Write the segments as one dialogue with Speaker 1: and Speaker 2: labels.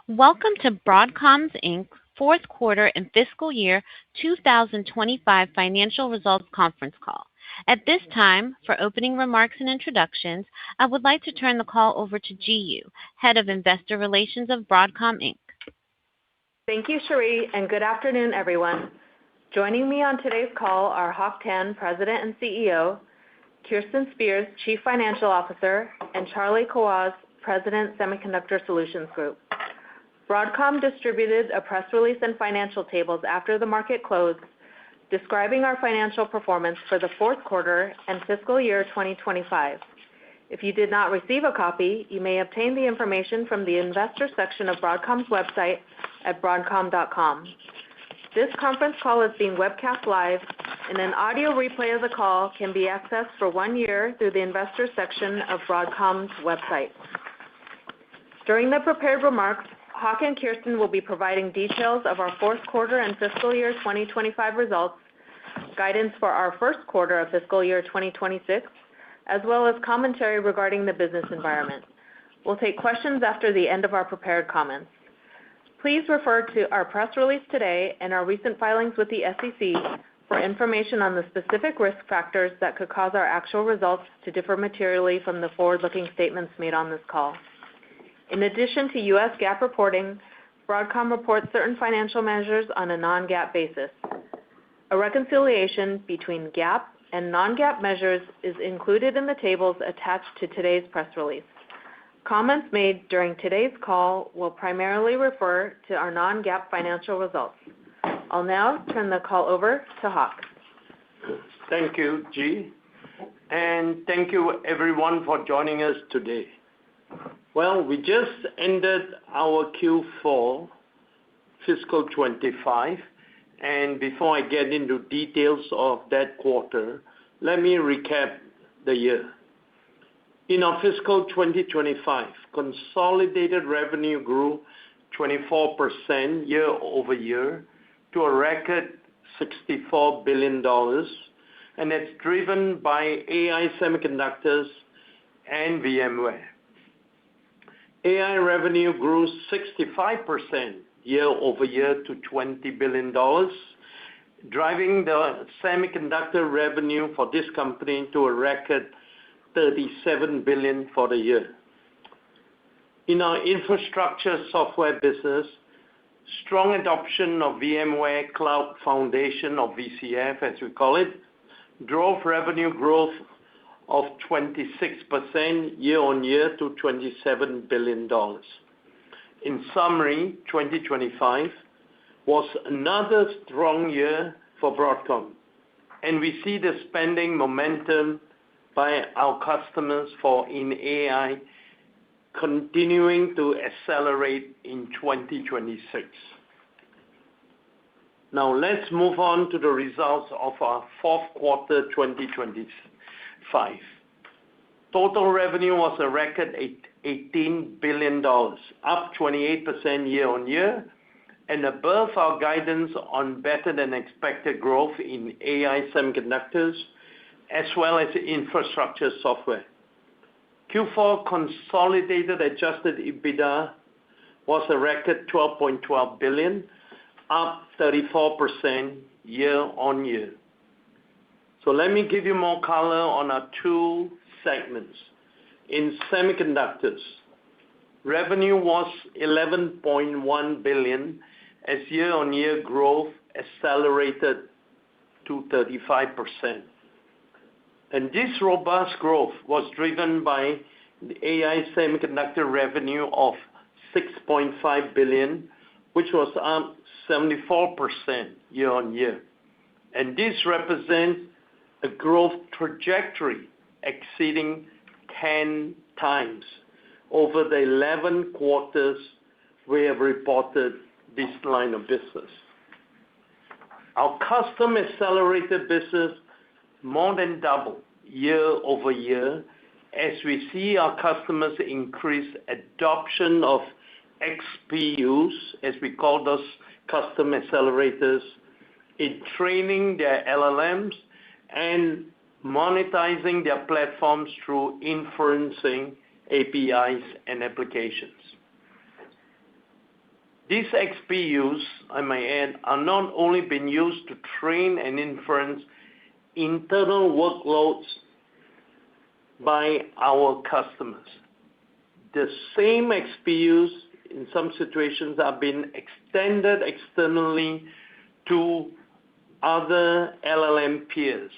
Speaker 1: Welcome to Broadcom's Inc. Fourth Quarter and Fiscal Year 2025 Financial Results Conference Call. At this time, for opening remarks and introductions, I would like to turn the call over to Ji Yoo, Head of Investor Relations of Broadcom Inc.
Speaker 2: Thank you, Cherie, and good afternoon, everyone. Joining me on today's call are Hock Tan, President and CEO, Kirsten Spears, Chief Financial Officer, and Charlie Kawwas, President, Semiconductor Solutions Group. Broadcom distributed a press release and financial tables after the market closed, describing our financial performance for the fourth quarter and fiscal year 2025. If you did not receive a copy, you may obtain the information from the investor section of Broadcom's website at broadcom.com. This conference call is being webcast live, and an audio replay of the call can be accessed for 1 year through the investor section of Broadcom's website. During the prepared remarks, Hock and Kirsten will be providing details of our fourth quarter and fiscal year 2025 results, guidance for our first quarter of fiscal year 2026, as well as commentary regarding the business environment. We'll take questions after the end of our prepared comments. Please refer to our press release today and our recent filings with the SEC for information on the specific risk factors that could cause our actual results to differ materially from the forward-looking statements made on this call. In addition to U.S. GAAP reporting, Broadcom reports certain financial measures on a non-GAAP basis. A reconciliation between GAAP and non-GAAP measures is included in the tables attached to today's press release. Comments made during today's call will primarily refer to our non-GAAP financial results. I'll now turn the call over to Hock.
Speaker 3: Thank you, Ji, and thank you everyone for joining us today. Well, we just ended our Q4 fiscal 25, and before I get into details of that quarter, let me recap the year. In our fiscal 2025, consolidated revenue grew 24% year over year to a record $64 billion, and it's driven by AI semiconductors and VMware. AI revenue grew 65% year over year to $20 billion, driving the semiconductor revenue for this company to a record $37 billion for the year. In our infrastructure software business, strong adoption of VMware Cloud Foundation, or VCF as we call it, drove revenue growth of 26% year on year to $27 billion. In summary, 2025 was another strong year for Broadcom, and we see the spending momentum by our customers in AI continuing to accelerate in 2026. Now let's move on to the results of our fourth quarter 2025. Total revenue was a record $18 billion, up 28% year on year, and above our guidance on better than expected growth in AI semiconductors, as well as infrastructure software. Q4 consolidated adjusted EBITDA was a record $12.12 billion, up 34% year on year. So let me give you more color on our two segments. In semiconductors, revenue was $11.1 billion as year on year growth accelerated to 35%. And this robust growth was driven by the AI semiconductor revenue of $6.5 billion, which was up 74% year on year. And this represents a growth trajectory exceeding 10 times over the 11 quarters we have reported this line of business. Our custom accelerated business more than doubled year over year as we see our customers increase adoption of XPUs, as we call those custom accelerators, in training their LLMs and monetizing their platforms through inferencing APIs and applications. These XPUs, I might add, are not only being used to train and inference internal workloads by our customers. The same XPUs, in some situations, are being extended externally to other LLM peers.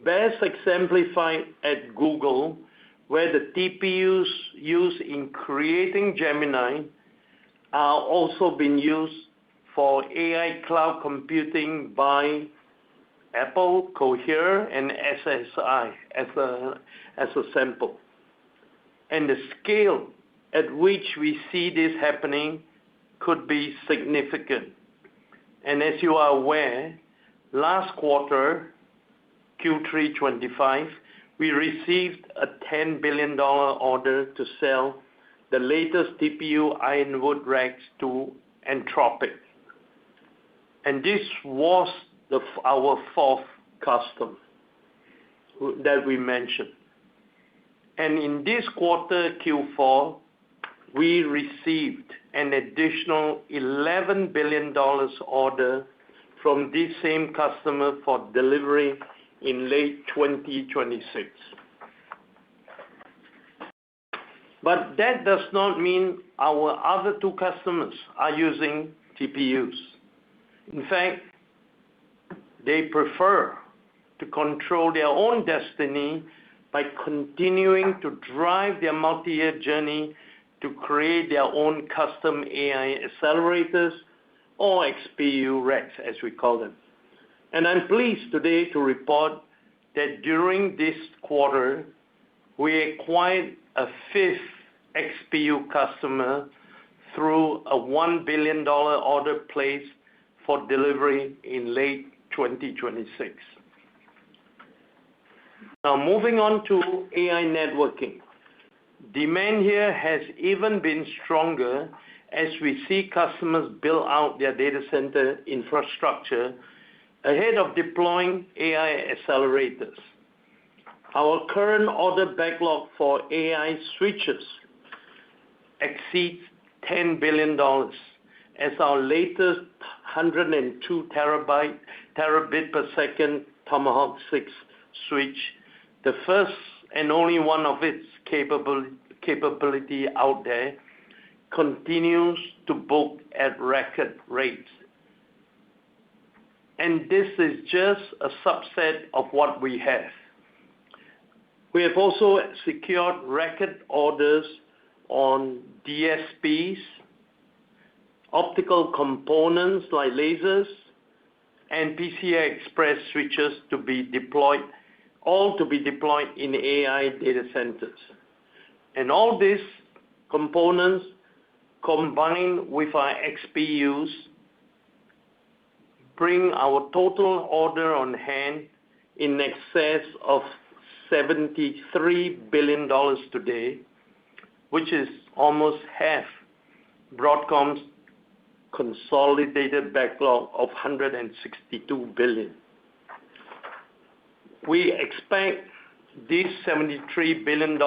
Speaker 3: Best exemplified at Google, where the TPUs used in creating Gemini are also being used for AI cloud computing by Apple, Cohere, and SSI as a sample. And the scale at which we see this happening could be significant. And as you are aware, last quarter, Q3 25, we received a $10 billion order to sell the latest TPU Ironwood racks to Anthropic. And this was our fourth custom that we mentioned. And in this quarter, Q4, we received an additional $11 billion order from this same customer for delivery in late 2026. But that does not mean our other two customers are using TPUs. In fact, they prefer to control their own destiny by continuing to drive their multi-year journey to create their own custom AI accelerators or XPU racks, as we call them. And I'm pleased today to report that during this quarter, we acquired a fifth XPU customer through a $1 billion order placed for delivery in late 2026. Now, moving on to AI networking. Demand here has even been stronger as we see customers build out their data center infrastructure ahead of deploying AI accelerators. Our current order backlog for AI switches exceeds $10 billion as our latest 102 terabit per second Tomahawk 6 switch, the first and only one of its capability out there, continues to book at record rates. And this is just a subset of what we have. We have also secured record orders on DSPs, optical components like lasers, and PCI Express switches to be deployed, all to be deployed in AI data centers. And all these components combined with our XPUs bring our total order on hand in excess of $73 billion today, which is almost half Broadcom's consolidated backlog of $162 billion. We expect this $73 billion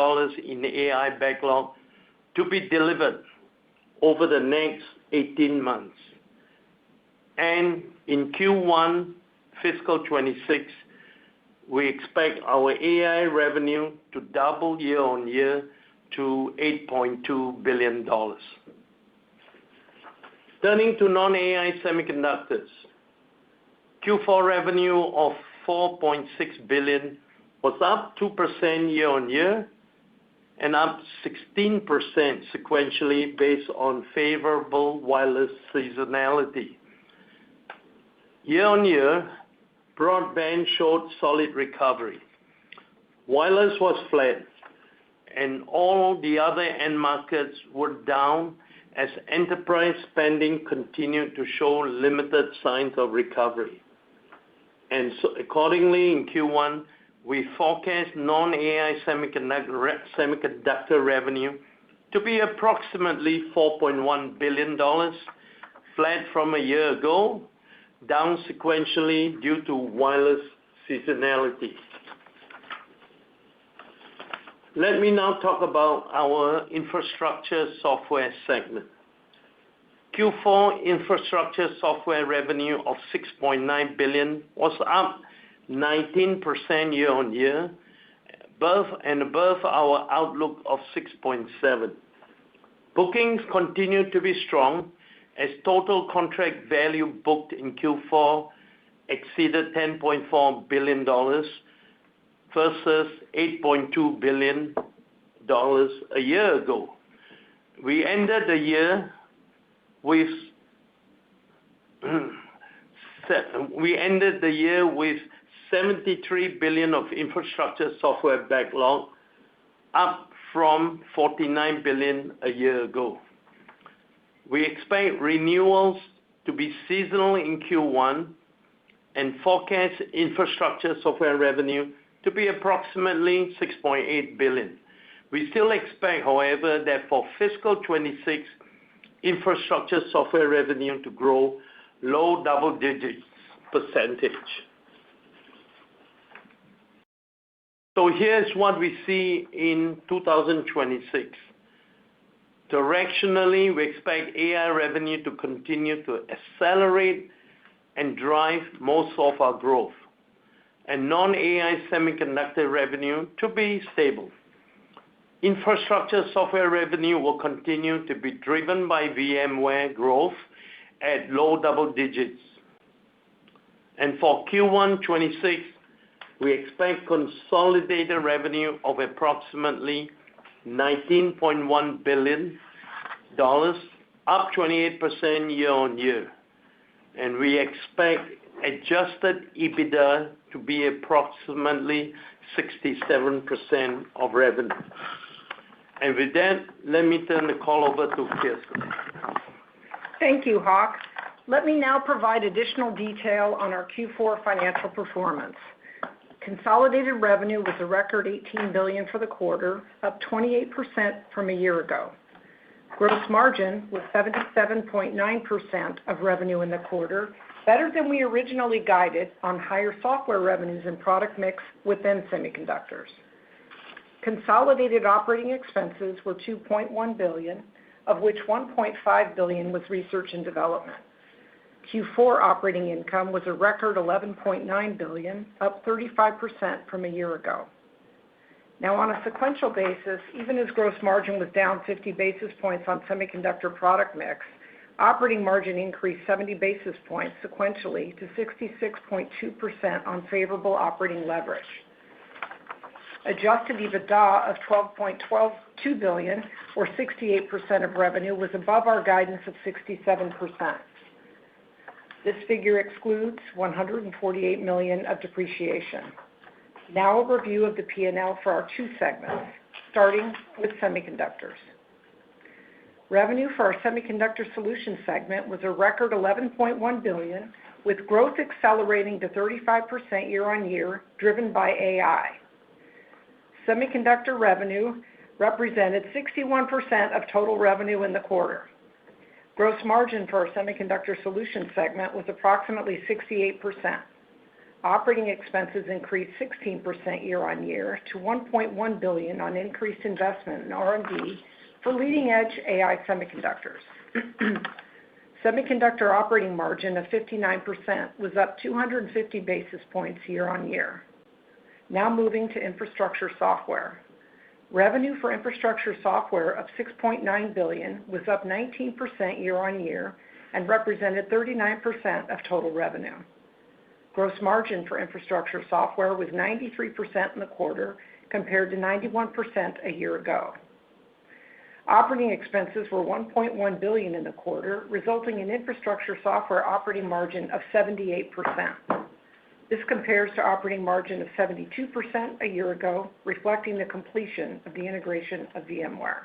Speaker 3: in AI backlog to be delivered over the next 18 months. And in Q1 fiscal 26, we expect our AI revenue to double year on year to $8.2 billion. Turning to non-AI semiconductors, Q4 revenue of $4.6 billion was up 2% year on year and up 16% sequentially based on favorable wireless seasonality. Year on year, broadband showed solid recovery. Wireless was flat, and all the other end markets were down as enterprise spending continued to show limited signs of recovery. And so accordingly, in Q1, we forecast non-AI semiconductor revenue to be approximately $4.1 billion, flat from a year ago, down sequentially due to wireless seasonality. Let me now talk about our infrastructure software segment. Q4 infrastructure software revenue of $6.9 billion was up 19% year-on-year, above our outlook of 6.7. Bookings continued to be strong as total contract value booked in Q4 exceeded $10.4 billion versus $8.2 billion a year ago. We ended the year with $73 billion of infrastructure software backlog, up from $49 billion a year ago. We expect renewals to be seasonal in Q1 and forecast infrastructure software revenue to be approximately $6.8 billion. We still expect, however, that for fiscal 26, infrastructure software revenue to grow low double digits percentage. So here's what we see in 2026. Directionally, we expect AI revenue to continue to accelerate and drive most of our growth, and non-AI semiconductor revenue to be stable. Infrastructure software revenue will continue to be driven by VMware growth at low double digits. And for Q1 26, we expect consolidated revenue of approximately $19.1 billion, up 28% year-on-year. And we expect adjusted EBITDA to be approximately 67% of revenue. And with that, let me turn the call over to Kirsten.
Speaker 4: Thank you, Hock. Let me now provide additional detail on our Q4 financial performance. Consolidated revenue was a record $18 billion for the quarter, up 28% from a year ago. Gross margin was 77.9% of revenue in the quarter, better than we originally guided on higher software revenues and product mix within semiconductors. Consolidated operating expenses were $2.1 billion, of which $1.5 billion was research and development. Q4 operating income was a record $11.9 billion, up 35% from a year ago. Now, on a sequential basis, even as gross margin was down 50 basis points on semiconductor product mix, operating margin increased 70 basis points sequentially to 66.2% on favorable operating leverage. Adjusted EBITDA of $12.2 billion, or 68% of revenue, was above our guidance of 67%. This figure excludes $148 million of depreciation. Now a review of the P&L for our two segments, starting with semiconductors. Revenue for our Semiconductor Solutions segment was a record $11.1 billion, with growth accelerating to 35% year-on-year, driven by AI. Semiconductor revenue represented 61% of total revenue in the quarter. Gross margin for our Semiconductor Solutions segment was approximately 68%. Operating expenses increased 16% year-on-year to $1.1 billion on increased investment in R&D for leading-edge AI semiconductors. Semiconductor operating margin of 59% was up 250 basis points year-on-year. Now moving to infrastructure software. Revenue for infrastructure software of $6.9 billion was up 19% year-on-year and represented 39% of total revenue. Gross margin for infrastructure software was 93% in the quarter, compared to 91% a year ago. Operating expenses were $1.1 billion in the quarter, resulting in infrastructure software operating margin of 78%. This compares to operating margin of 72% a year ago, reflecting the completion of the integration of VMware.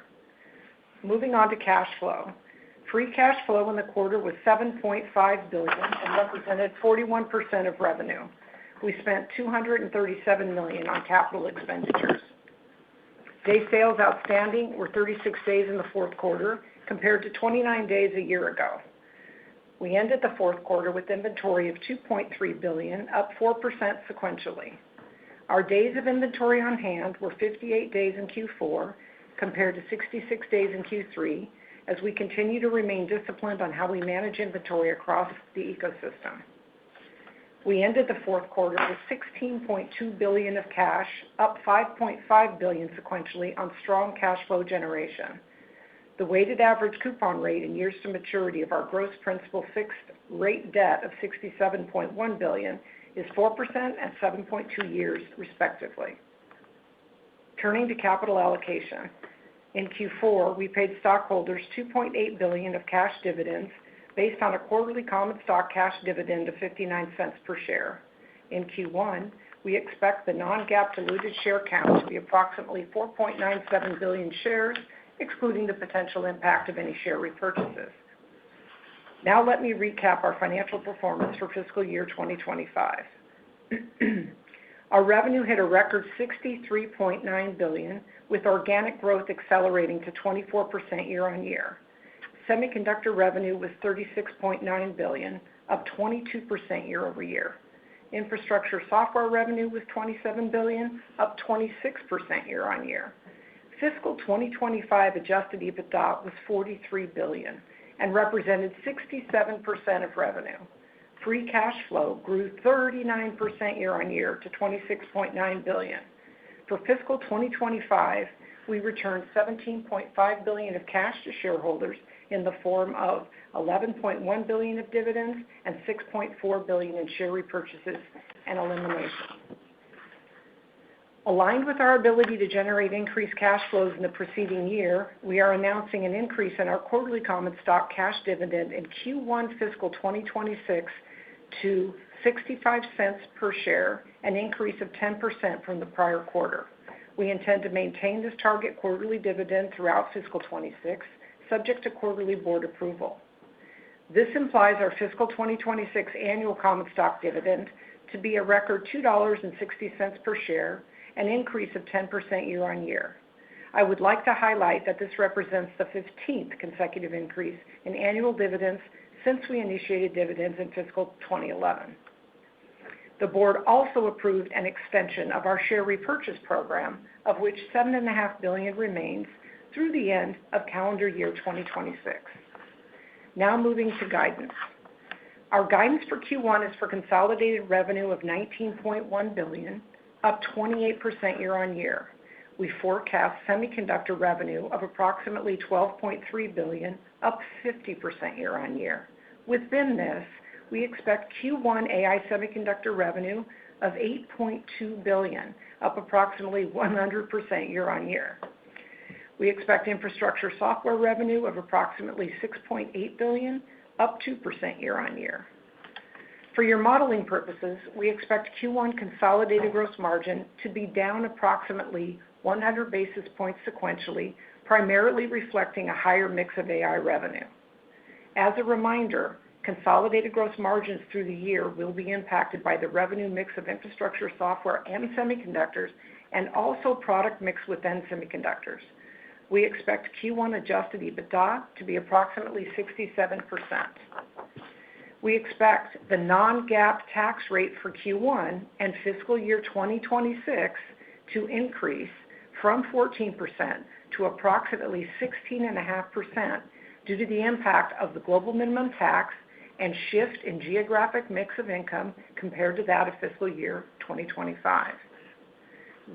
Speaker 4: Moving on to cash flow. Free cash flow in the quarter was $7.5 billion and represented 41% of revenue. We spent $237 million on capital expenditures. Day sales outstanding were 36 days in the fourth quarter, compared to 29 days a year ago. We ended the fourth quarter with inventory of $2.3 billion, up 4% sequentially. Our days of inventory on hand were 58 days in Q4, compared to 66 days in Q3, as we continue to remain disciplined on how we manage inventory across the ecosystem. We ended the fourth quarter with $16.2 billion of cash, up $5.5 billion sequentially on strong cash flow generation. The weighted average coupon rate in years to maturity of our gross principal fixed rate debt of $67.1 billion is 4% and 7.2 years, respectively. Turning to capital allocation. In Q4, we paid stockholders $2.8 billion of cash dividends based on a quarterly common stock cash dividend of 59 cents per share. In Q1, we expect the non-GAAP diluted share count to be approximately 4.97 billion shares, excluding the potential impact of any share repurchases. Now let me recap our financial performance for fiscal year 2025. Our revenue hit a record $63.9 billion, with organic growth accelerating to 24% year-on-year. Semiconductor revenue was $36.9 billion, up 22% year-over-year. Infrastructure software revenue was $27 billion, up 26% year-on-year. Fiscal 2025 adjusted EBITDA was $43 billion and represented 67% of revenue. Free cash flow grew 39% year-on-year to $26.9 billion. For fiscal 2025, we returned $17.5 billion of cash to shareholders in the form of $11.1 billion of dividends and $6.4 billion in share repurchases and eliminations. Aligned with our ability to generate increased cash flows in the preceding year, we are announcing an increase in our quarterly common stock cash dividend in Q1 fiscal 2026 to 65 cents per share, an increase of 10% from the prior quarter. We intend to maintain this target quarterly dividend throughout fiscal 26, subject to quarterly board approval. This implies our fiscal 2026 annual common stock dividend to be a record $2.60 per share, an increase of 10% year-on-year. I would like to highlight that this represents the 15th consecutive increase in annual dividends since we initiated dividends in fiscal 2011. The board also approved an extension of our share repurchase program, of which $7.5 billion remains through the end of calendar year 2026. Now moving to guidance. Our guidance for Q1 is for consolidated revenue of $19.1 billion, up 28% year-on-year. We forecast semiconductor revenue of approximately $12.3 billion, up 50% year-on-year. Within this, we expect Q1 AI semiconductor revenue of $8.2 billion, up approximately 100% year-on-year. We expect infrastructure software revenue of approximately $6.8 billion, up 2% year-on-year. For your modeling purposes, we expect Q1 consolidated gross margin to be down approximately 100 basis points sequentially, primarily reflecting a higher mix of AI revenue. As a reminder, consolidated gross margins through the year will be impacted by the revenue mix of infrastructure software and semiconductors, and also product mix within semiconductors. We expect Q1 adjusted EBITDA to be approximately 67%. We expect the non-GAAP tax rate for Q1 and fiscal year 2026 to increase from 14% to approximately 16.5% due to the impact of the global minimum tax and shift in geographic mix of income compared to that of fiscal year 2025.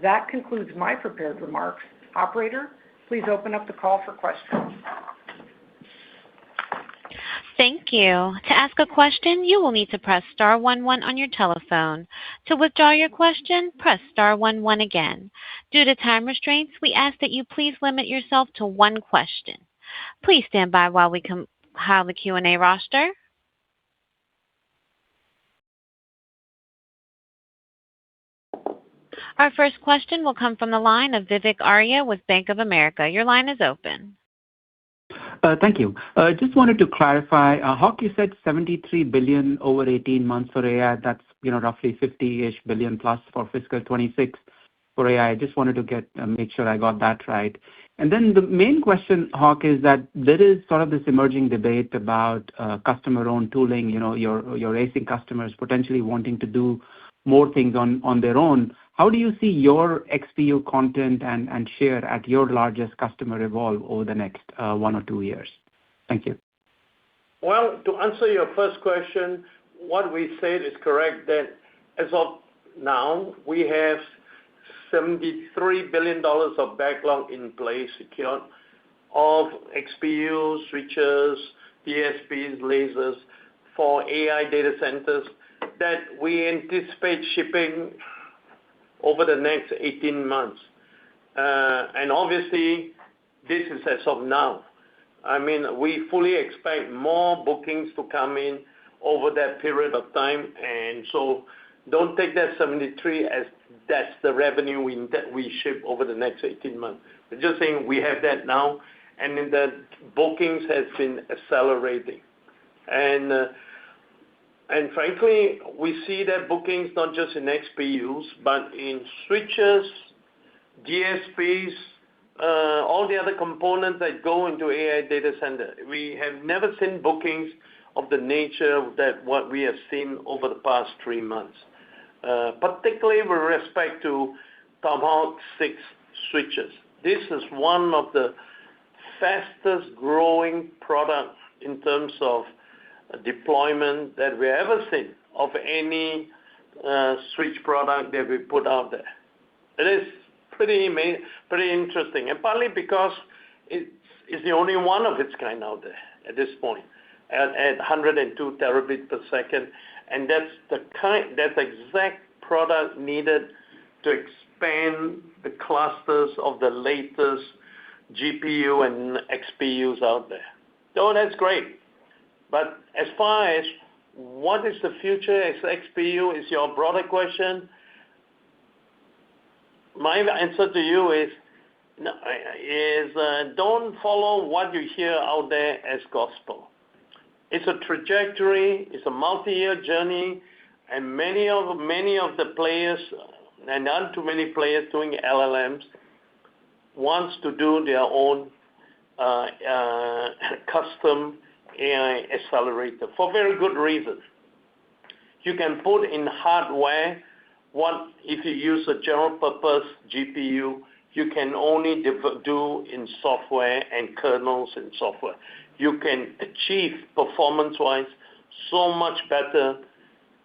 Speaker 4: That concludes my prepared remarks. Operator, please open up the call for questions.
Speaker 1: Thank you. To ask a question, you will need to press star 11 on your telephone. To withdraw your question, press star 11 again. Due to time restraints, we ask that you please limit yourself to one question. Please stand by while we compile the Q&A roster. Our first question will come from the line of Vivek Arya with Bank of America. Your line is open.
Speaker 5: Thank you. Just wanted to clarify, Hock, you said $73 billion over 18 months for AI. That's roughly $50-ish billion plus for fiscal 26 for AI. I just wanted to make sure I got that right. And then the main question, Hock, is that there is sort of this emerging debate about customer-owned tooling, your ASIC customers potentially wanting to do more things on their own. how do you see your XPU content and share at your largest customer evolve over the next 1 or 2 years? Thank you.
Speaker 3: Well, to answer your first question, what we said is correct, that as of now, we have $73 billion of backlog in place, secured, of XPU, switches, DSPs, lasers for AI data centers that we anticipate shipping over the next 18 months. And obviously, this is as of now. I mean, we fully expect more bookings to come in over that period of time, and so don't take that 73 as that's the revenue we ship over the next 18 months. We're just saying we have that now, and then the bookings has been accelerating. And frankly, we see that bookings not just in XPUs, but in switches, DSPs, all the other components that go into AI data center. We have never seen bookings of the nature that what we have seen over the past 3 months, particularly with respect to Tomahawk 6 switches. This is one of the fastest growing products in terms of deployment that we ever seen of any switch product that we put out there. It is pretty interesting, and partly because it's the only one of its kind out there at this point, at 102 terabits per second, and that's the exact product needed to expand the clusters of the latest GPU and XPUs out there. So that's great. But as far as what is the future as XPU is your broader question, my answer to you is don't follow what you hear out there as gospel. It's a trajectory, it's a multi-year journey, and many of the players, and not too many players doing LLMs, wants to do their own custom AI accelerator for very good reasons. You can put in hardware what if you use a general purpose GPU, you can only do in software and kernels in software. You can achieve performance-wise so much better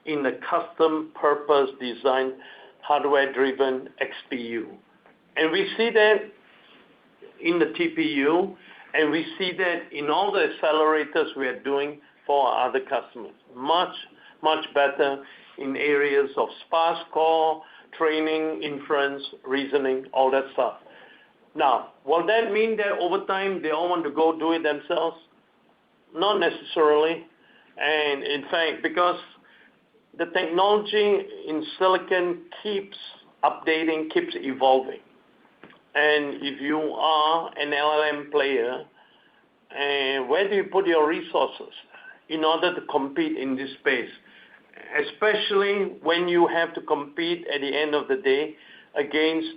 Speaker 3: in a custom purpose design hardware-driven XPU. And we see that in the TPU, and we see that in all the accelerators we are doing for our other customers. Much, much better in areas of sparse core, training, inference, reasoning, all that stuff. Now, will that mean that over time they all want to go do it themselves? Not necessarily. And in fact, because the technology in silicon keeps updating, keeps evolving. And if you are an LLM player, where do you put your resources in order to compete in this space? Especially when you have to compete at the end of the day against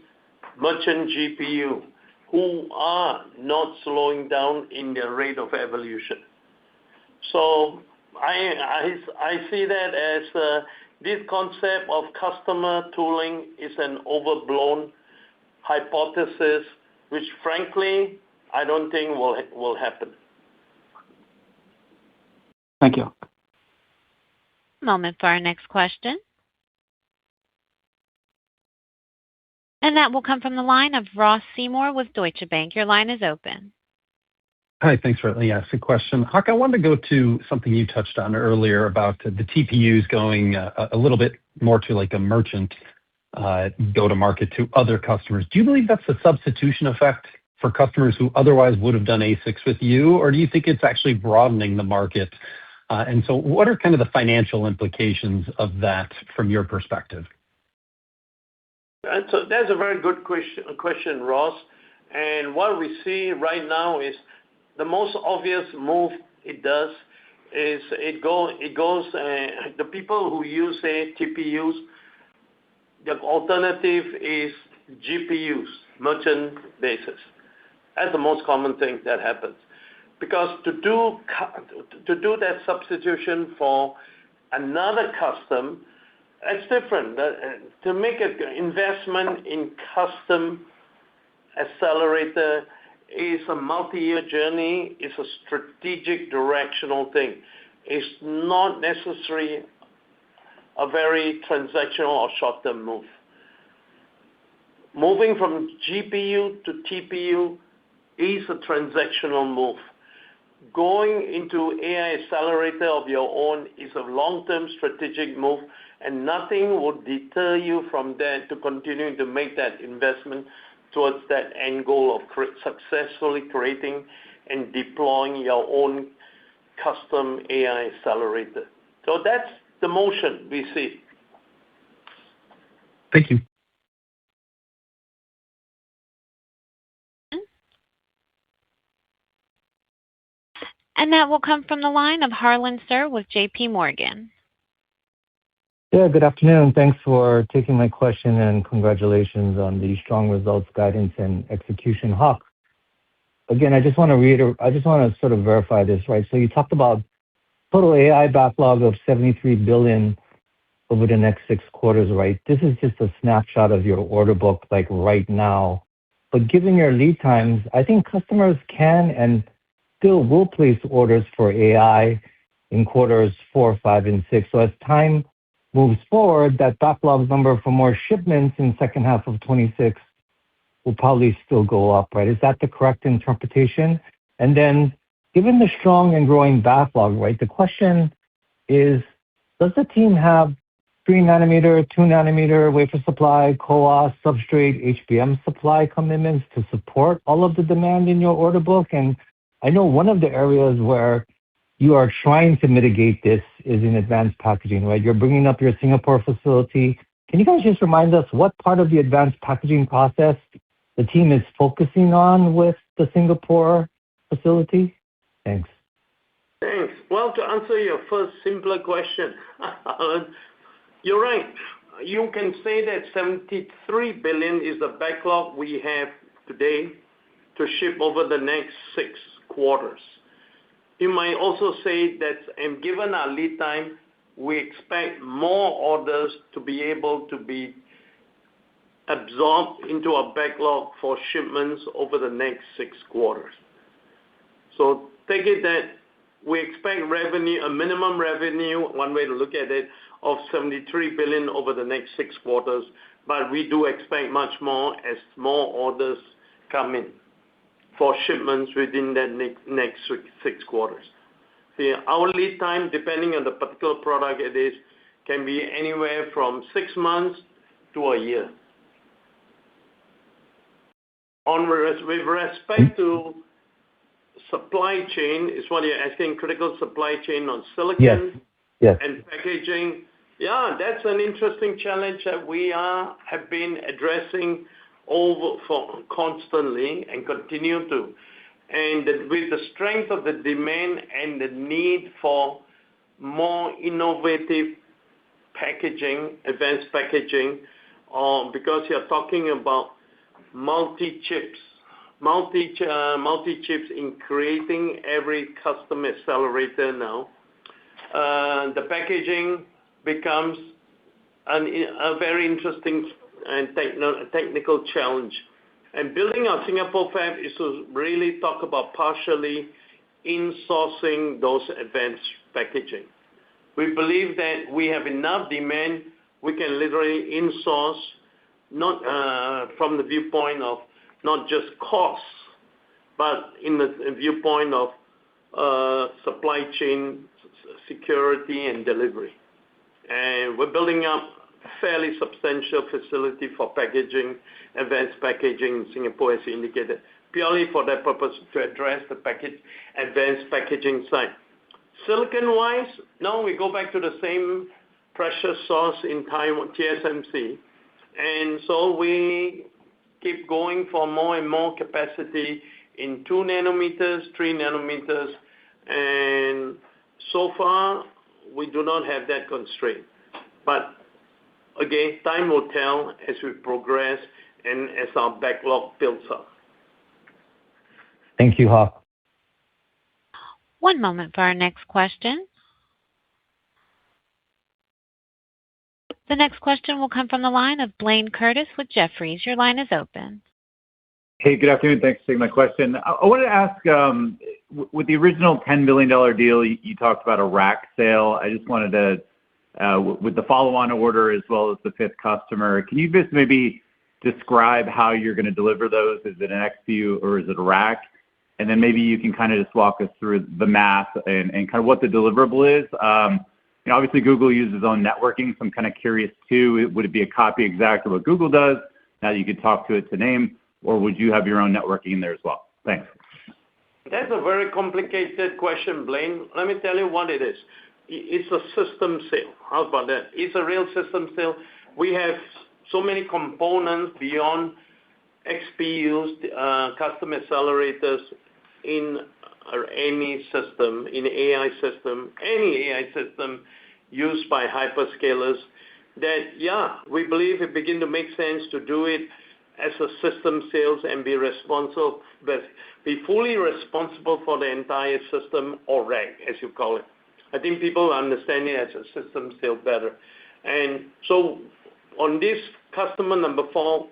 Speaker 3: merchant GPU, who are not slowing down in their rate of evolution. So I see that as this concept of customer tooling is an overblown hypothesis, which frankly, I don't think will happen.
Speaker 5: Thank you.
Speaker 1: Moment for our next question. And that will come from the line of Ross Seymore with Deutsche Bank. Your line is open.
Speaker 6: Hi, thanks for letting me ask a question. Hock, I wanted to go to something you touched on earlier about the TPUs going a little bit more to like a merchant go-to-market to other customers. Do you believe that's a substitution effect for customers who otherwise would have done ASICs with you, or do you think it's actually broadening the market? And so what are kind of the financial implications of that from your perspective?
Speaker 3: So that's a very good question, Ross. And what we see right now is the most obvious move it does is it goes the people who use, say, TPUs, the alternative is GPUs, merchant basis. That's the most common thing that happens. Because to do that substitution for another custom, It's different. To make an investment in custom accelerator is a multi-year journey. It's a strategic directional thing. It's not necessarily a very transactional or short-term move. Moving from GPU to TPU is a transactional move. Going into AI accelerator of your own is a long-term strategic move, and nothing will deter you from that to continuing to make that investment towards that end goal of successfully creating and deploying your own custom AI accelerator. So that's the motion we see.
Speaker 6: Thank you.
Speaker 1: And that will come from the line of Harlan Sur with JP Morgan.
Speaker 7: Yeah, good afternoon. Thanks for taking my question, and congratulations on the strong results, guidance, and execution. Hock, again, I just want to sort of verify this, right? So you talked about total AI backlog of $73 billion over the next 6 quarters, right? This is just a snapshot of your order book, like right now. But given your lead times, I think customers can and still will place orders for AI in quarters 4, 5, and 6. So as time moves forward, that backlog number for more shipments in second half of 2026 will probably still go up, right? Is that the correct interpretation? And then, given the strong and growing backlog, right, the question is, does the team have 3 nanometer, 2 nanometer wafer supply, CoWoS, substrate, HBM supply commitments to support all of the demand in your order book? And I know one of the areas where you are trying to mitigate this is in advanced packaging, right? You're bringing up your Singapore facility. Can you guys just remind us what part of the advanced packaging process the team is focusing on with the Singapore facility? Thanks.
Speaker 3: Thanks. Well, to answer your first simpler question, you're right. You can say that $73 billion is the backlog we have today to ship over the next 6 quarters. You might also say that, and given our lead time, we expect more orders to be able to be absorbed into our backlog for shipments over the next 6 quarters. So take it that we expect revenue, a minimum revenue, one way to look at it, of $73 billion over the next 6 quarters, but we do expect much more as more orders come in for shipments within that next 6 quarters. See, our lead time, depending on the particular product it is, can be anywhere from 6 months to a year. With respect to supply chain, is what you're asking, critical supply chain on silicon and packaging. Yeah, that's an interesting challenge that we have been addressing constantly and continue to. And with the strength of the demand and the need for more innovative packaging, advanced packaging, because you're talking about multi-chips in creating every custom accelerator now, the packaging becomes a very interesting and technical challenge. And building our Singapore fab is to really talk about partially insourcing those advanced packaging. We believe that we have enough demand, we can literally insource, not from the viewpoint of not just costs, but in the viewpoint of supply chain security and delivery. And we're building up fairly substantial facility for packaging, advanced packaging in Singapore, as you indicated, purely for that purpose, to address the advanced packaging side. Silicon-wise, no, we go back to the same precious source in Taiwan, TSMC. And so we keep going for more and more capacity in 2 nanometers, 3 nanometers, and so far, we do not have that constraint. But again, time will tell as we progress and as our backlog builds up.
Speaker 7: Thank you, Hock.
Speaker 1: One moment for our next question. The next question will come from the line of Blayne Curtis with Jefferies. Your line is open.
Speaker 8: Hey, good afternoon. Thanks for taking my question. I wanted to ask, with the original $10 billion deal, you talked about a rack sale. I just wanted to, with the follow-on order as well as the fifth customer, can you just maybe describe how you're going to deliver those? Is it an XPU or is it a rack? And then maybe you can kind of just walk us through the math and kind of what the deliverable is. Obviously, Google uses its own networking, so I'm kind of curious too. Would it be a copy exactly what Google does? Now you could talk to it to name, or would you have your own networking in there as well? Thanks.
Speaker 3: That's a very complicated question, Blayne. Let me tell you what it is. It's a system sale. How about that? It's a real system sale. We have so many components beyond XPUs, custom accelerators in any system, in AI system, any AI system used by hyperscalers that, yeah, we believe it begin to make sense to do it as a system sales and be responsible, but be fully responsible for the entire system or rack, as you call it. I think people understand it as a system sale better. And so on this customer number 4,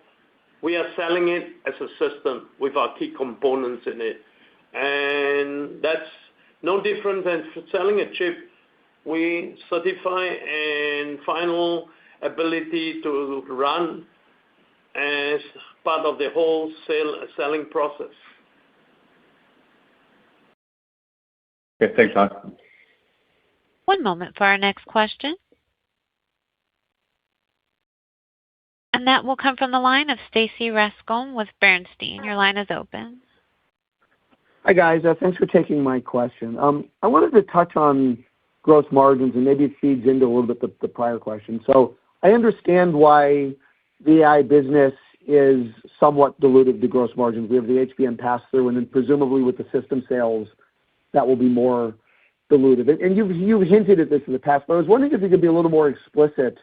Speaker 3: we are selling it as a system with our key components in it. And that's no different than selling a chip. We certify and final ability to run as part of the whole selling process.
Speaker 8: Okay, thanks, Hock.
Speaker 1: One moment for our next question. And that will come from the line of Stacy Rasgon with Bernstein. Your line is open.
Speaker 9: Hi, guys. Thanks for taking my question. I wanted to touch on gross margins, and maybe it feeds into a little bit the prior question. So I understand why the AI business is somewhat diluted to gross margins. We have the HBM pass-through, and then presumably with the system sales, that will be more diluted. And you've hinted at this in the past, but I was wondering if you could be a little more explicit.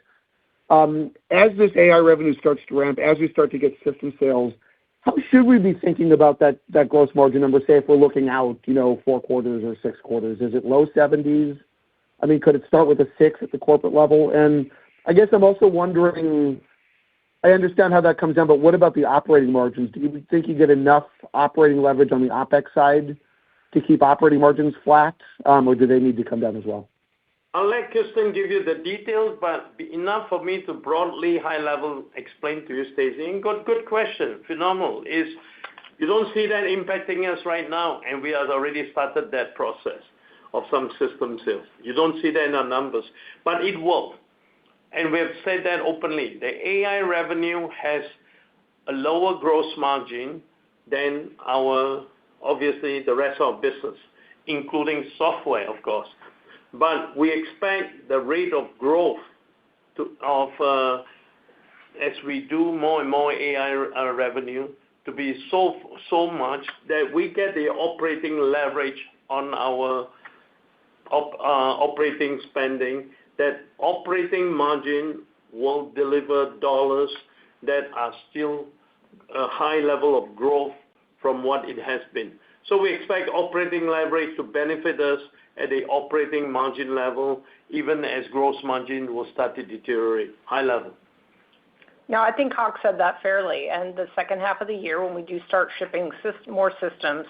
Speaker 9: As this AI revenue starts to ramp, as we start to get system sales, how should we be thinking about that gross margin number, say, if we're looking out, 4 quarters or 6 quarters? Is it low 70s? I mean, could it start with a 6 at the corporate level? And I guess I'm also wondering, I understand how that comes down, but what about the operating margins? Do you think you get enough operating leverage on the OpEx side to keep operating margins flat, or do they need to come down as well?
Speaker 3: I'll let Kirsten give you the details, but enough for me to broadly, high level, explain to you, Stacy. Good question. Phenomenal. You don't see that impacting us right now, and we have already started that process of some system sales. You don't see that in our numbers, but it will. And we have said that openly. The AI revenue has a lower gross margin than obviously, the rest of our business, including software, of course. But we expect the rate of growth as we do more and more AI revenue to be so much that we get the operating leverage on our operating spending, that operating margin will deliver dollars that are still a high level of growth from what it has been. So we expect operating leverage to benefit us at the operating margin level, even as gross margin will start to deteriorate. High level.
Speaker 4: No, I think Hock said that fairly. And the second half of the year, when we do start shipping more systems,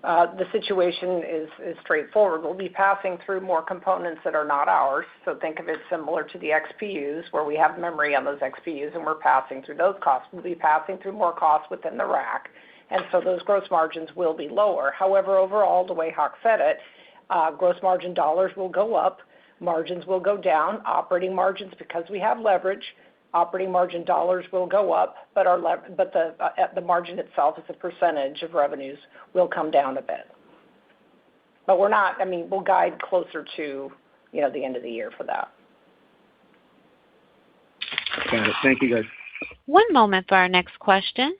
Speaker 4: the situation is straightforward. We'll be passing through more components that are not ours. So think of it similar to the XPUs, where we have memory on those XPUs, and we're passing through those costs. We'll be passing through more costs within the rack, and so those gross margins will be lower. However, overall, the way Hock said it, gross margin dollars will go up, margins will go down. Operating margins, because we have leverage, operating margin dollars will go up, but the margin itself as a percentage of revenues will come down a bit. But we'll guide closer to, the end of the year for that.
Speaker 9: Got it. Thank you, guys.
Speaker 1: One moment for our next question.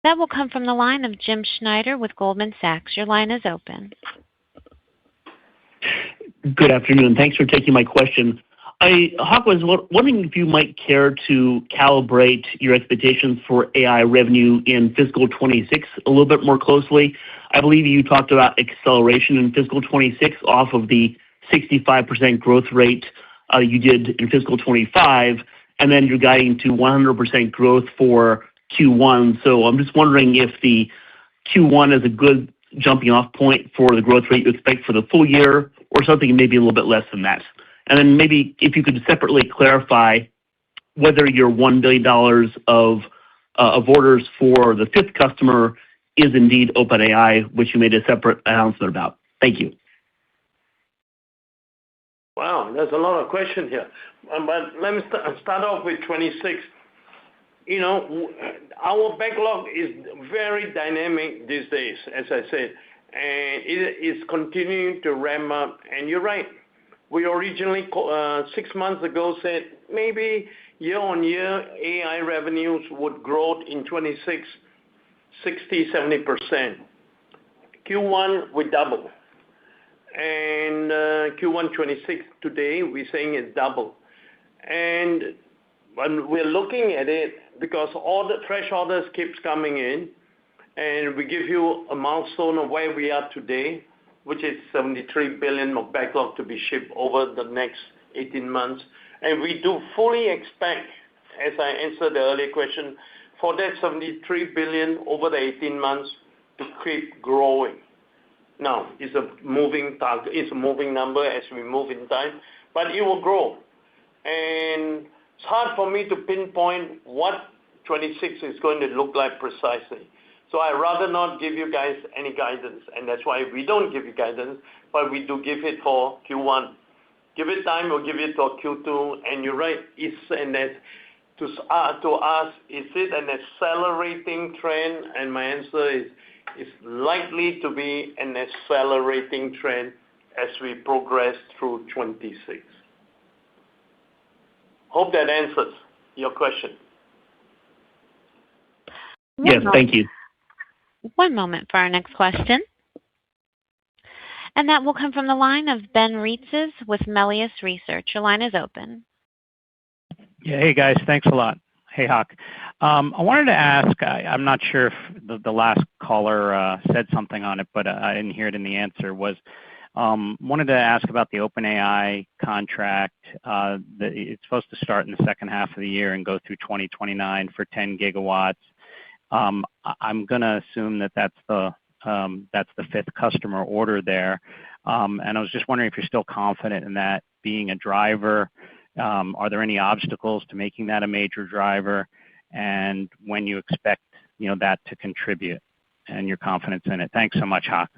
Speaker 1: That will come from the line of Jim Schneider with Goldman Sachs. Your line is open.
Speaker 10: Good afternoon. Thanks for taking my question. Hock, was wondering if you might care to calibrate your expectations for AI revenue in fiscal 26 a little bit more closely. I believe you talked about acceleration in fiscal 26 off of the 65% growth rate you did in fiscal 2025, and then you're guiding to 100% growth for Q1. So I'm just wondering if the Q1 is a good jumping off point for the growth rate you expect for the full year, or something maybe a little bit less than that. And then maybe if you could separately clarify whether your $1 billion of orders for the fifth customer is indeed OpenAI, which you made a separate announcement about. Thank you.
Speaker 3: Wow, there's a lot of questions here. But let me start off with 26. Our backlog is very dynamic these days, as I said, and it is continuing to ramp up. And you're right. We originally, 6 months ago, said maybe year-on-year AI revenues would grow in 26, 60-70%. Q1, we double. And Q1 26 today, we're saying it's double. And when we're looking at it, because all the fresh orders keeps coming in, and we give you a milestone of where we are today, which is $73 billion of backlog to be shipped over the next 18 months. And we do fully expect, as I answered the earlier question, for that $73 billion over the 18 months to keep growing. Now, it's a moving target, it's a moving number as we move in time, but it will grow. And it's hard for me to pinpoint what 26 is going to look like precisely. So I'd rather not give you guys any guidance, and that's why we don't give you guidance, but we do give it for Q1. Give it time, we'll give it for Q2, and you're right, to us, is it an accelerating trend? And my answer is, it's likely to be an accelerating trend as we progress through 26. Hope that answers your question.
Speaker 10: Yes, thank you.
Speaker 1: One moment for our next question. And that will come from the line of Ben Reitzes with Melius Research. Your line is open.
Speaker 11: Yeah, hey guys, thanks a lot. Hey, Hock. I wanted to ask, I'm not sure if the last caller said something on it, but I didn't hear it in the answer, wanted to ask about the OpenAI contract. It's supposed to start in the second half of the year and go through 2029 for 10 gigawatts. I'm going to assume that that's the fifth customer order there. And I was just wondering if you're still confident in that being a driver. Are there any obstacles to making that a major driver? And when you expect that to contribute and your confidence in it? Thanks so much, Hock.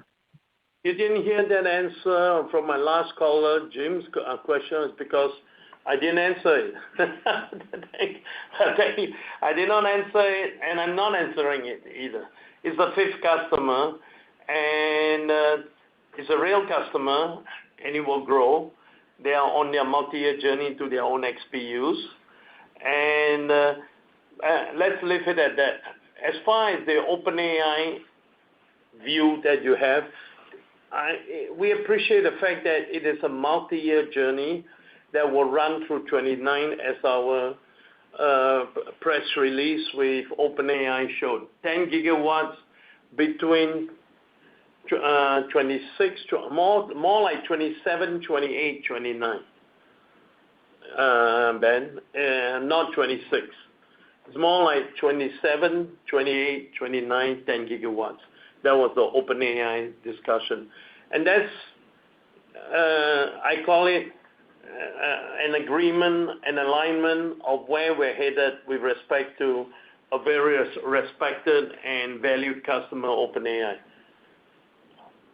Speaker 3: You didn't hear that answer from my last caller, Jim's question, is because I didn't answer it. I did not answer it, and I'm not answering it either. It's the fifth customer, and it's a real customer, and it will grow. They are on their multi-year journey to their own XPUs. And let's leave it at that. As far as the OpenAI view that you have, we appreciate the fact that it is a multi-year journey that will run through 29, as our press release with OpenAI showed. 10 gigawatts between 26, more like 27, 28, 29, Ben, not 26. It's more like 27, 28, 29, 10 gigawatts. That was the OpenAI discussion. And that's, I call it an agreement, an alignment of where we're headed with respect to a very respected and valued customer, OpenAI.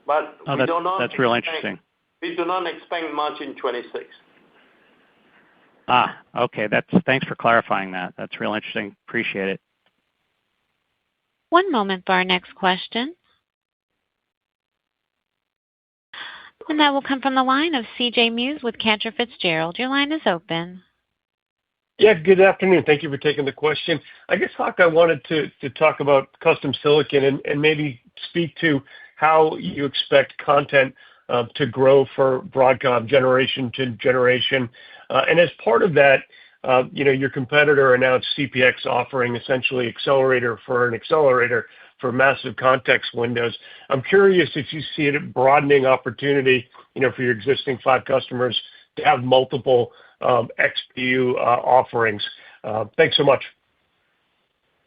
Speaker 3: But
Speaker 11: that's real interesting.
Speaker 3: We do not expect much in 26.
Speaker 11: Okay. Thanks for clarifying that. That's real interesting. Appreciate it.
Speaker 1: One moment for our next question. And that will come from the line of C.J. Muse with Cantor Fitzgerald. Your line is open.
Speaker 12: Yeah, good afternoon. Thank you for taking the question. I guess, Hock, I wanted to talk about custom silicon and maybe speak to how you expect content to grow for Broadcom generation to generation. And as part of that, your competitor announced CPX offering essentially accelerator for an accelerator for massive context windows. I'm curious if you see it a broadening opportunity, for your existing 5 customers to have multiple XPU offerings. Thanks so much.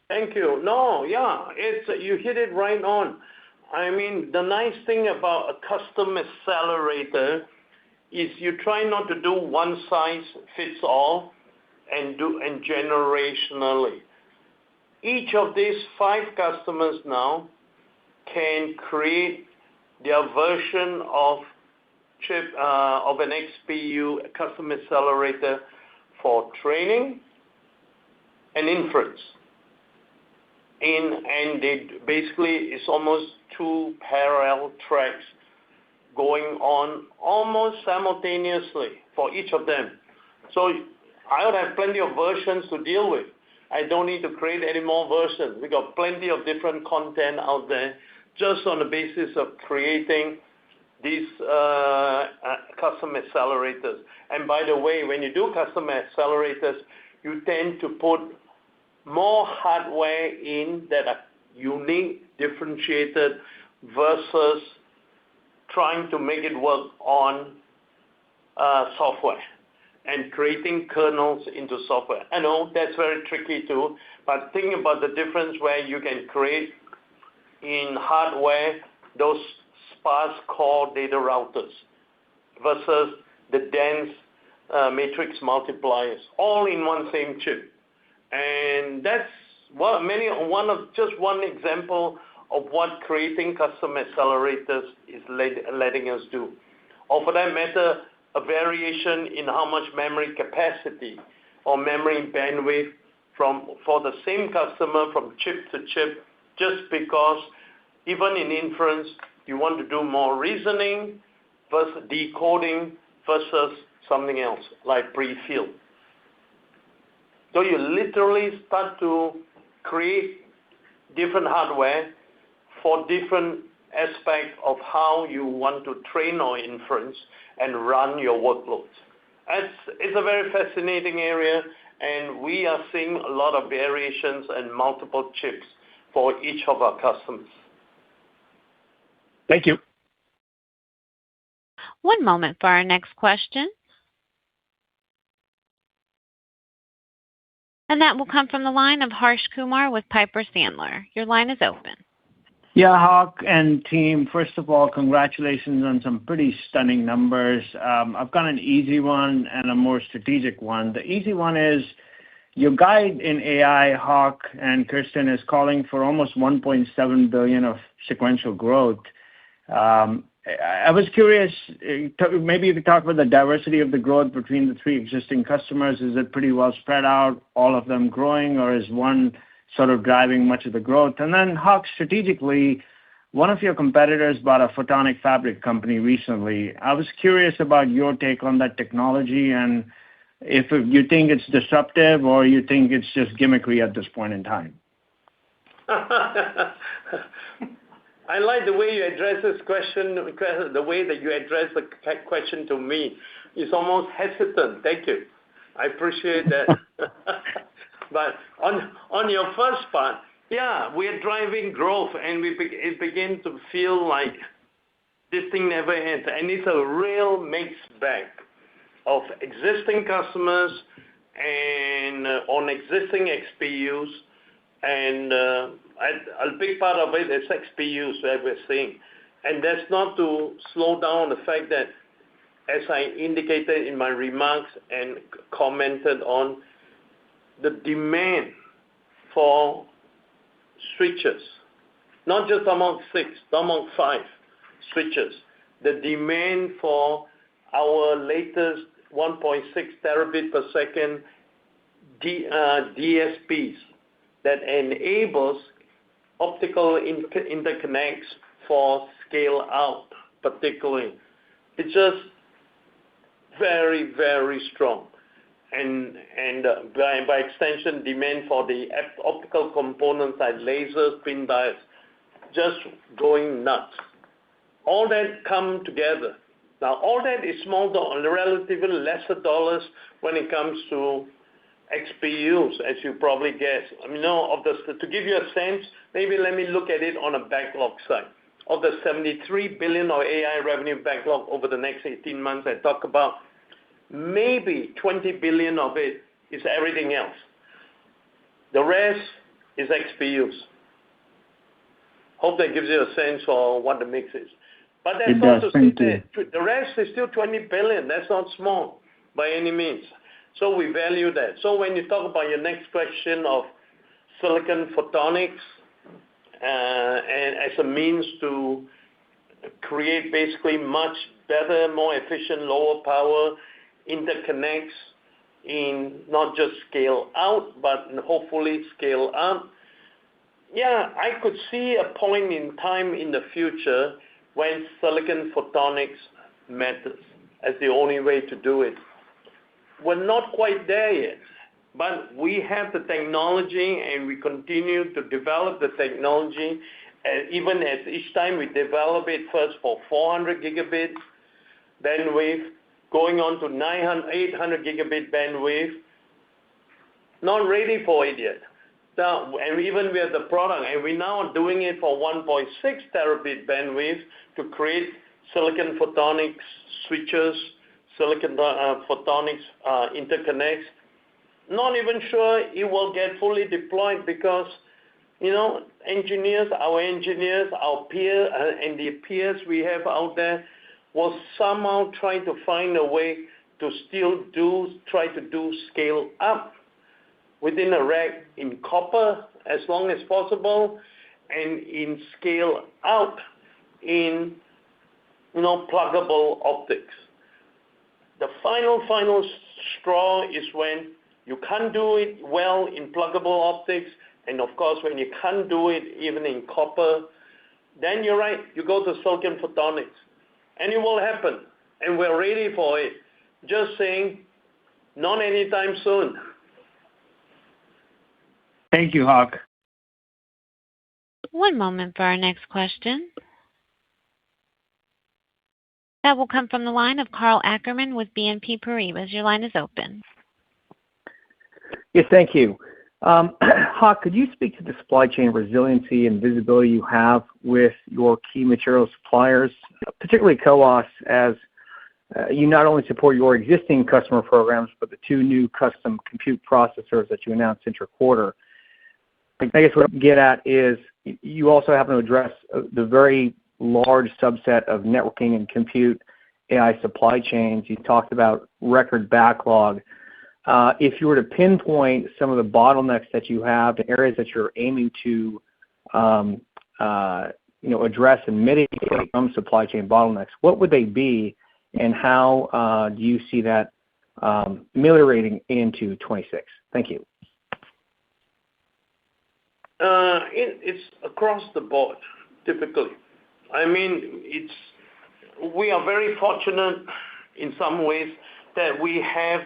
Speaker 3: Thank you. No, yeah, you hit it right on. I mean, the nice thing about a custom accelerator is you try not to do one size fits all and generationally. Each of these 5 customers now can create their version of an XPU custom accelerator for training and inference. And it's almost 2 parallel tracks going on almost simultaneously for each of them. So I would have plenty of versions to deal with. I don't need to create any more versions. We got plenty of different content out there just on the basis of creating these custom accelerators. And by the way, when you do custom accelerators, you tend to put more hardware in that are unique, differentiated, versus trying to make it work on software and creating kernels into software. I know that's very tricky too, but think about the difference where you can create in hardware those sparse core data routers versus the dense matrix multipliers, all in one same chip. And that's just one example of what creating custom accelerators is letting us do. Or for that matter, a variation in how much memory capacity or memory bandwidth for the same customer from chip to chip, just because even in inference, you want to do more reasoning versus decoding versus something else like pre-fill. So you literally start to create different hardware for different aspects of how you want to train or inference and run your workloads. It's a very fascinating area, and we are seeing a lot of variations and multiple chips for each of our customers.
Speaker 12: Thank you.
Speaker 1: One moment for our next question. And that will come from the line of Harsh Kumar with Piper Sandler. Your line is open.
Speaker 13: Yeah, Hock and team, first of all, congratulations on some pretty stunning numbers. I've got an easy one and a more strategic one. The easy one is your guide in AI, Hock and Kirsten, is calling for almost $1.7 billion of sequential growth. I was curious, maybe you could talk about the diversity of the growth between the 3 existing customers. Is it pretty well spread out, all of them growing, or is one sort of driving much of the growth? And then, Hock, strategically, one of your competitors bought a photonic fabric company recently. I was curious about your take on that technology and if you think it's disruptive or you think it's just gimmickry at this point in time.
Speaker 3: I like the way you address this question, the way that you address the question to me. It's almost hesitant. Thank you. I appreciate that. But on your first part, yeah, we're driving growth, and it begins to feel like this thing never ends. And it's a real mixed bag of existing customers and on existing XPUs. And a big part of it is XPUs that we're seeing. And that's not to slow down the fact that, as I indicated in my remarks and commented on, the demand for switches, not just among 6, among 5 switches, the demand for our latest 1.6 terabit per second DSPs that enables optical interconnects for scale out, particularly. It's just very, very strong. And by extension, demand for the optical components like lasers, pin diodes, just going nuts. All that come together. Now, all that is small, relatively lesser dollars when it comes to XPUs, as you probably guess. I mean, to give you a sense, maybe let me look at it on a backlog side. Of the $73 billion of AI revenue backlog over the next 18 months I talk about, maybe $20 billion of it is everything else. The rest is XPUs. Hope that gives you a sense for what the mix is. But that's not to say that the rest is still $20 billion. That's not small by any means. So we value that. So when you talk about your next question of silicon photonics, and as a means to create basically much better, more efficient, lower power interconnects in not just scale out, but hopefully scale up. Yeah, I could see a point in time in the future when silicon photonics matters as the only way to do it. We're not quite there yet, but we have the technology and we continue to develop the technology. And even as each time we develop it first for 400 gigabit bandwidth, going on to 800 gigabit bandwidth, not ready for it yet. Now, and even with the product, and we now are doing it for 1.6 terabit bandwidth to create silicon photonics switches, silicon photonics interconnects. Not even sure it will get fully deployed because, engineers, our peers, and the peers we have out there will somehow try to find a way to still try to do scale up within a rack in copper as long as possible and in scale out in, pluggable optics. The final straw is when you can't do it well in pluggable optics, and of course, when you can't do it even in copper, then you're right, you go to silicon photonics. And it will happen, and we're ready for it. Just saying, not anytime soon.
Speaker 13: Thank you, Hock.
Speaker 1: One moment for our next question. That will come from the line of Karl Ackerman with BNP Paribas. Your line is open.
Speaker 14: Yes, thank you. Hock, could you speak to the supply chain resiliency and visibility you have with your key material suppliers, particularly CoWoS, as you not only support your existing customer programs, but the two new custom compute processors that you announced inter-quarter? I guess what I'm getting at is you also happen to address the very large subset of networking and compute AI supply chains. You talked about record backlog. If you were to pinpoint some of the bottlenecks that you have, the areas that you're aiming to address and mitigate some supply chain bottlenecks, what would they be, and how do you see that ameliorating into 26? Thank you.
Speaker 3: It's across the board, typically. I mean, we are very fortunate in some ways that we have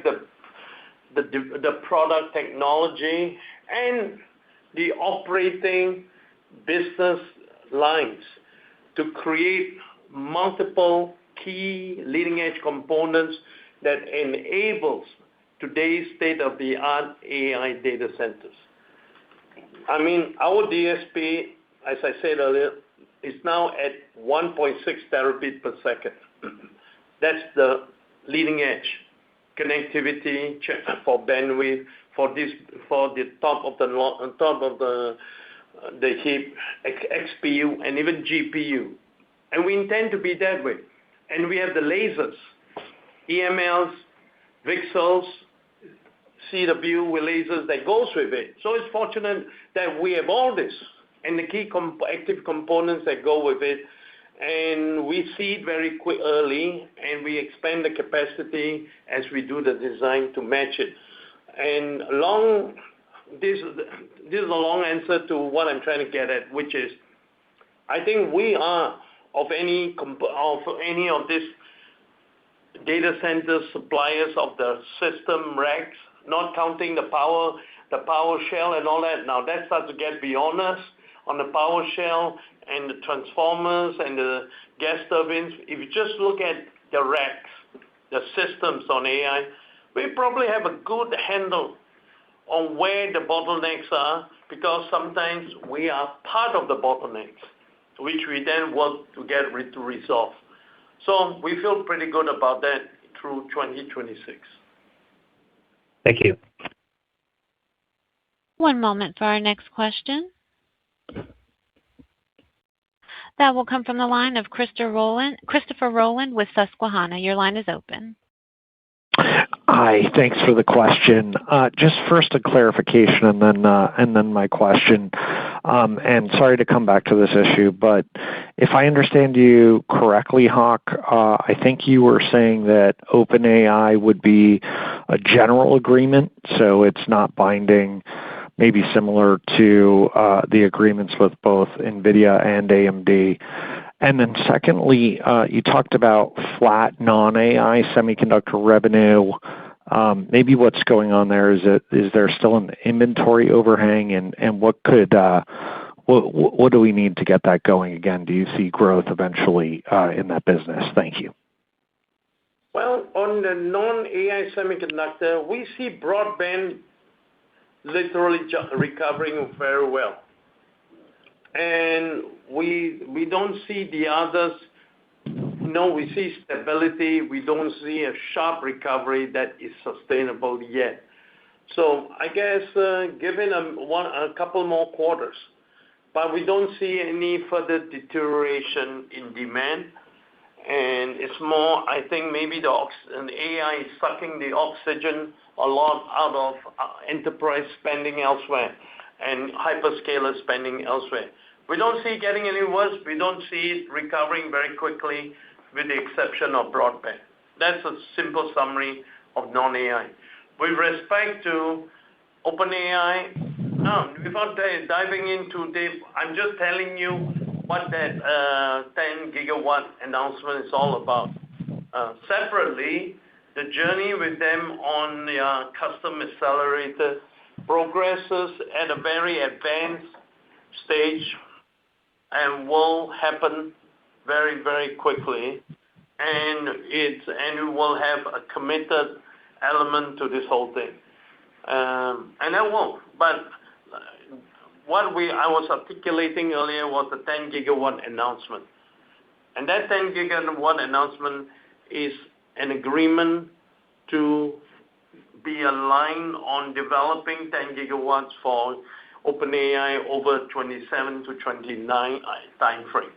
Speaker 3: the product technology and the operating business lines to create multiple key leading-edge components that enables today's state-of-the-art AI data centers. I mean, our DSP, as I said earlier, is now at 1.6 terabit per second. That's the leading edge connectivity for bandwidth for the top of the heap XPU and even GPU, and we intend to be that way. And we have the lasers, EMLs, VCSELs, CW with lasers that goes with it. So it's fortunate that we have all this and the key active components that go with it. And we see it very early, and we expand the capacity as we do the design to match it. And this is a long answer to what I'm trying to get at, which is, I think we are of any of these data center suppliers of the system racks, not counting the power shell and all that. Now that starts to get beyond us on the power shell and the transformers and the gas turbines. If you just look at the racks, the systems on AI, we probably have a good handle on where the bottlenecks are, because sometimes we are part of the bottlenecks, which we then work to get to resolve. So we feel pretty good about that through 2026.
Speaker 14: Thank you.
Speaker 1: One moment for our next question. That will come from the line of Christopher Rolland with Susquehanna. Your line is open.
Speaker 15: Hi, thanks for the question. Just first a clarification and then my question. And sorry to come back to this issue, but if I understand you correctly, Hock, I think you were saying that OpenAI would be a general agreement, so it's not binding, maybe similar to the agreements with both NVIDIA and AMD. And then secondly, you talked about flat non-AI semiconductor revenue. Maybe what's going on there, is there still an inventory overhang, and what do we need to get that going again? Do you see growth eventually in that business? Thank you.
Speaker 3: Well, on the non-AI semiconductor, we see broadband literally recovering very well. And we don't see the others. No, we see stability. We don't see a sharp recovery that is sustainable yet. So I guess given a couple more quarters, but we don't see any further deterioration in demand. And it's more, I think maybe the AI is sucking the oxygen a lot out of enterprise spending elsewhere and hyperscaler spending elsewhere. We don't see it getting any worse. We don't see it recovering very quickly, with the exception of broadband. That's a simple summary of non-AI. With respect to OpenAI, no, without diving into deep, I'm just telling you what that 10 gigawatt announcement is all about. Separately, the journey with them on the custom accelerator progresses at a very advanced stage and will happen very, very quickly. And it will have a committed element to this whole thing. And that won't. But what I was articulating earlier was the 10 gigawatt announcement. And that 10 gigawatt announcement is an agreement to be aligned on developing 10 gigawatts for OpenAI over 27 to 29 time frame.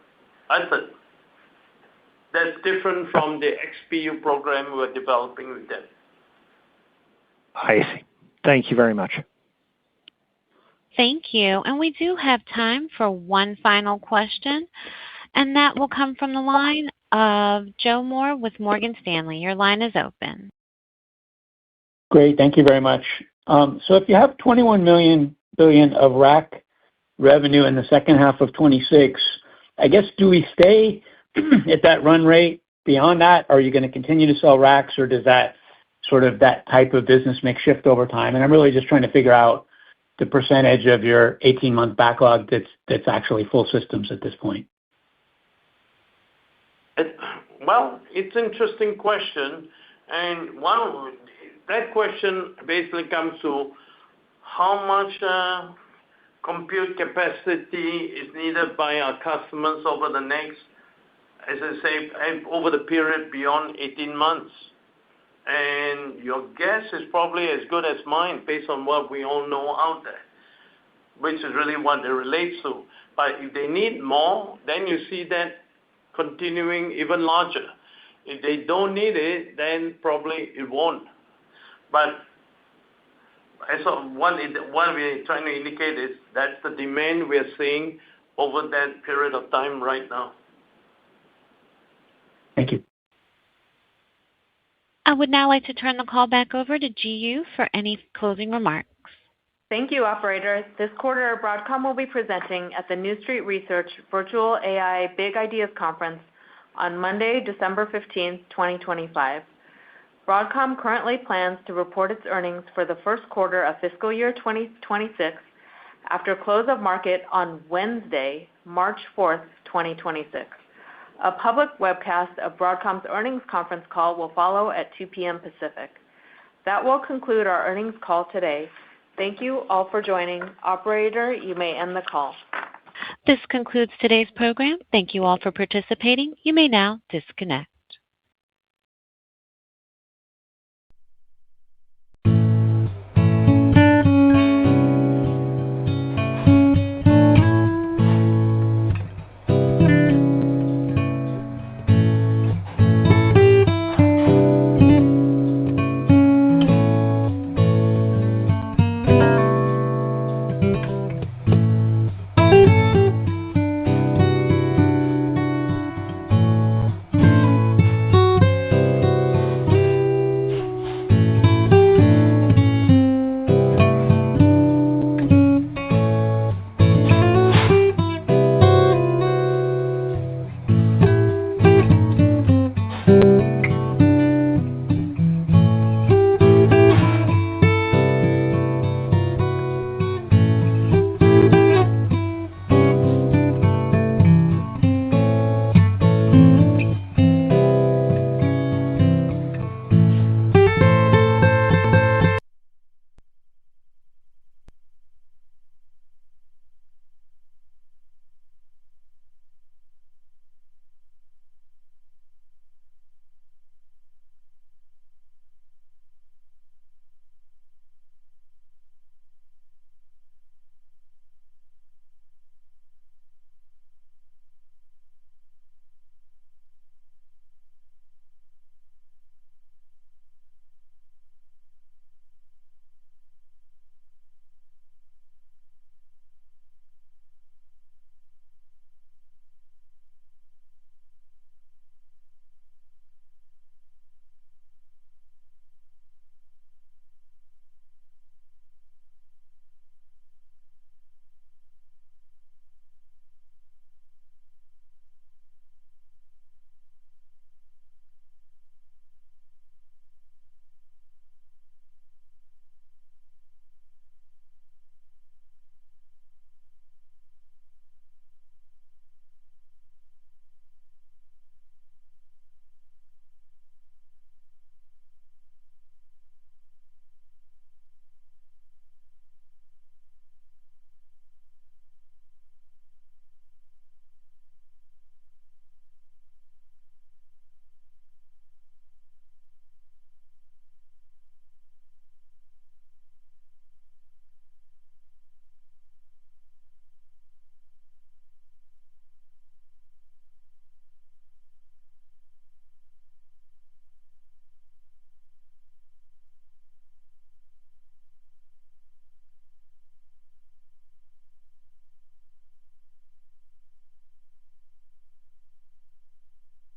Speaker 3: That's it. That's different from the XPU program we're developing with them.
Speaker 15: I see. Thank you very much.
Speaker 1: Thank you. And we do have time for one final question, and that will come from the line of Joe Moore with Morgan Stanley. Your line is open.
Speaker 16: Great. Thank you very much. So if you have $21 billion of rack revenue in the second half of 2026, I guess, do we stay at that run rate beyond that? Are you going to continue to sell racks, or does that type of business make shift over time? And I'm really just trying to figure out the percentage of your 18-month backlog that's actually full systems at this point.
Speaker 3: Well, it's an interesting question. And that question basically comes to how much compute capacity is needed by our customers over the next, as I say, over the period beyond 18 months. And your guess is probably as good as mine based on what we all know out there, which is really what it relates to. But if they need more, then you see that continuing even larger. If they don't need it, then probably it won't. But as of what we're trying to indicate is that's the demand we're seeing over that period of time right now.
Speaker 16: Thank you.
Speaker 1: I would now like to turn the call back over to Ji Yoo for any closing remarks.
Speaker 2: Thank you, operator. This quarter, Broadcom will be presenting at the New Street Research Virtual AI Big Ideas Conference on Monday, December 15th, 2025. Broadcom currently plans to report its earnings for the first quarter of fiscal year 2026 after close of market on Wednesday, March 4th, 2026. A public webcast of Broadcom's earnings conference call will follow at 2 p.m. Pacific. That will conclude our earnings call today. Thank you all for joining. Operator, you may end the call.
Speaker 1: This concludes today's program. Thank you all for participating. You may now disconnect.